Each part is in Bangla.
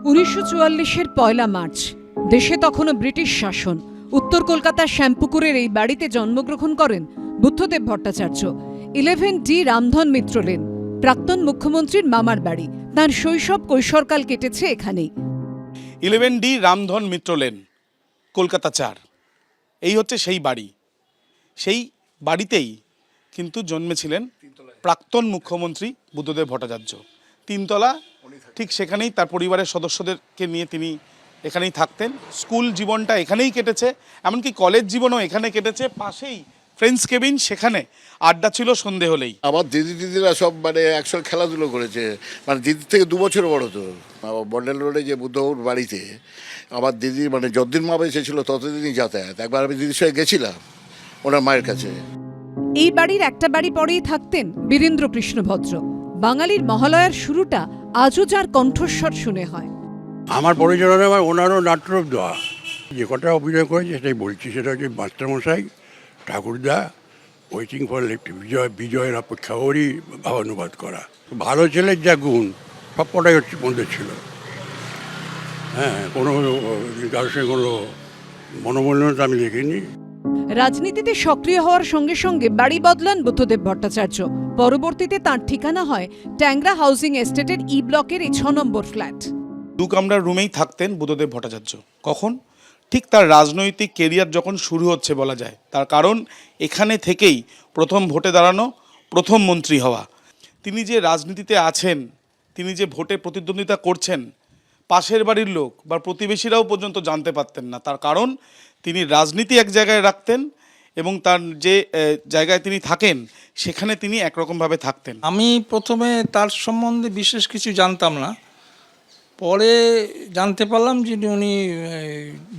১৯৪৪-এর ১লা মার্চ দেশে তখনও ব্রিটিশ শাসন। উত্তর কলকাতার শ্যামপুকুরের এই বাড়িতে জন্মগ্রহণ করেন বুদ্ধদেব ভট্টাচার্য। 11D রামধন মিত্র লেন, প্রাক্তন মুখ্যমন্ত্রীর মামার বাড়ি। তাঁর শৈশব কৈশোরকাল কেটেছে এখানেই। 11D রামধন মিত্র লেন, কলকাতা ৪। এই হচ্ছে সেই বাড়ি। সেই বাড়িতেই কিন্তু জন্মেছিলেন প্রাক্তন মুখ্যমন্ত্রী বুদ্ধদেব ভট্টাচার্য। ৩ তলা, ঠিক সেখানেই তার পরিবারের সদস্যদেরকে নিয়ে তিনি এখানেই থাকতেন। স্কুল জীবনটা এখানেই কেটেছে, এমনকি কলেজ জীবনও এখানে কেটেছে। পাশেই ফ্রেন্ডস কেবিন, সেখানে আড্ডা ছিল সন্ধে হলেই। আমার দিদিরা সব একসঙ্গে খেলাধুলো করেছে, দিদির থেকে 2 বছর বড়। তো বন্ডেল রোডে যে বুদ্ধবাবুর বাড়িতে আমার দিদি যতদিন মা বেঁচে ছিল ততদিনই যাতায়াত। একবার আমি দিদির সঙ্গে গেছিলাম ওনার মায়ের কাছে। এই বাড়ির একটা বাড়ি পরেই থাকতেন বীরেন্দ্র কৃষ্ণ ভদ্র। বাঙালির মহালয়ার শুরুটা আজও যার কণ্ঠস্বর শুনে হয়। আমার পরিচালনা আমার ওনারও নাট্যরূপ দেওয়া, যে কটা অভিনয় করেছে সেটাই বলছি। সেটা হচ্ছে মাস্টারমশাই, ঠাকুরদা, ওয়েটিং ফর লিফট, বিজয়ের অপেক্ষা, ওরই ভাবানুবাদ করা। ভালো ছেলের যা গুণ সব কটাই হচ্ছে মধ্যে ছিল। হ্যাঁ, কোনো কারোর সঙ্গে কোনো মনোমালিন্যতা আমি দেখিনি। রাজনীতিতে সক্রিয় হওয়ার সঙ্গে সঙ্গে বাড়ি বদলান বুদ্ধদেব ভট্টাচার্য। পরবর্তীতে তাঁর ঠিকানা হয় ট্যাংরা হাউজিং এস্টেটের ই ব্লকের এই 6 নম্বর ফ্ল্যাট। 2 কামরার রুমেই থাকতেন বুদ্ধদেব ভট্টাচার্য। কখন? ঠিক তার রাজনৈতিক কেরিয়ার যখন শুরু হচ্ছে বলা যায়। তার কারণ এখানে থেকেই প্রথম ভোটে দাঁড়ানো, প্রথম মন্ত্রী হওয়া। তিনি যে রাজনীতিতে আছেন, তিনি যে ভোটে প্রতিদ্বন্দ্বিতা করছেন, পাশের বাড়ির লোক বা প্রতিবেশীরাও পর্যন্ত জানতে পারতেন না। তার কারণ তিনি রাজনীতি এক জায়গায় রাখতেন এবং তার যে জায়গায় তিনি থাকেন সেখানে তিনি একরকমভাবে থাকতেন। আমি প্রথমে তার সম্বন্ধে বিশেষ কিছু জানতাম না, পরে জানতে পারলাম যে উনি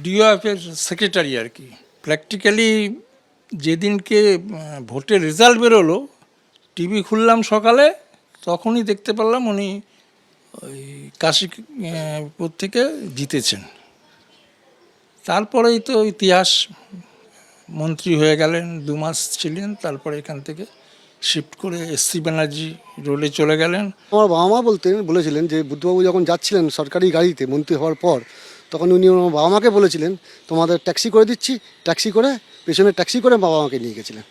ডিওএফের সেক্রেটারি আর কি। প্র্যাকটিক্যালি যেদিনকে ভোটের রেজাল্ট বেরোলো, টিভি খুললাম সকালে, তখনই দেখতে পারলাম উনি ওই কাশীপুর থেকে জিতেছেন। তারপরেই তো ইতিহাস, মন্ত্রী হয়ে গেলেন, 2 মাস ছিলেন, তারপরে এখান থেকে শিফট করে SC ব্যানার্জি রোডে চলে গেলেন। আমার বাবা মা বলেছিলেন যে বুদ্ধবাবু যখন যাচ্ছিলেন সরকারি গাড়িতে মন্ত্রী হওয়ার পর, তখন উনি আমার বাবা মাকে বলেছিলেন তোমাদের ট্যাক্সি করে দিচ্ছি, ট্যাক্সি করে পেছনে ট্যাক্সি করে বাবা মাকে নিয়ে গেছিলেন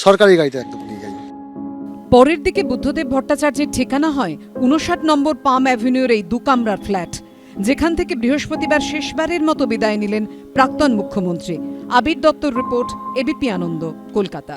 সরকারি গাড়িতে একদম নিয়ে গেলেন। পরের দিকে বুদ্ধদেব ভট্টাচার্যের ঠিকানা হয় 59 নম্বর পাম অ্যাভিনিউর এই 2 কামরার ফ্ল্যাট, যেখান থেকে বৃহস্পতিবার শেষবারের মতো বিদায় নিলেন প্রাক্তন মুখ্যমন্ত্রী। আবির দত্তর রিপোর্ট, ABP আনন্দ, কলকাতা।